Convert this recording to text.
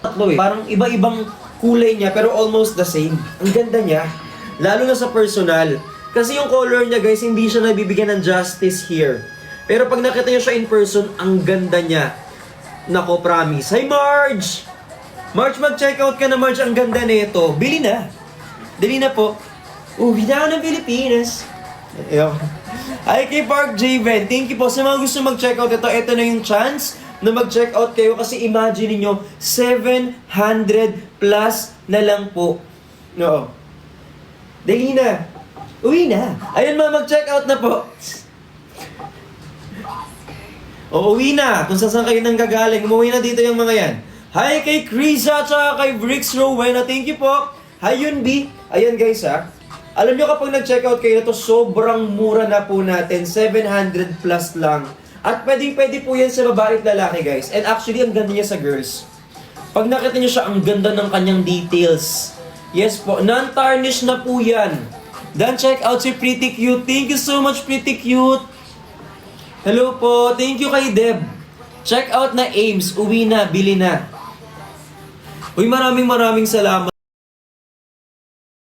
tatlo eh. Parang iba-ibang kulay niya pero almost the same. Ang ganda niya. Lalo na sa personal. Kasi yung color niya guys, hindi siya nabibigyan ng justice here. Pero pag nakita niyo siya in person, ang ganda niya. Nako, promise. Hi Marge! Marge, mag-check out ka na Marge. Ang ganda nito. Bili na. Dali na po. Uwi na ako ng Pilipinas. Ayun. Hi kay Park Javen. Thank you po. Sa mga gusto mag-check out ito na yung chance na mag-check out kayo kasi imagine niyo 700 plus na lang po. No. Dali na. Uwi na. Ayun mga mag-check out na po. O uwi na. Kung saan kayo nang gagaling, umuwi na dito yung mga yan. Hi kay Krisa at kay Bricks Rowena. Thank you po. Hi Yunbi. Ayan guys ha. Alam nyo kapag nag-check out kayo na to, sobrang mura na po natin. 700 plus lang. At pwede po yan sa babae at lalaki guys. And actually, ang ganda niya sa girls. Pag nakita niyo siya, ang ganda ng kanyang details. Yes po, non-tarnish na po yan. Dan check out si Pretty Cute. Thank you so much, Pretty Cute. Hello po, thank you kay Deb. Check out na Ames, uwi na, bili na. Uy, maraming salamat.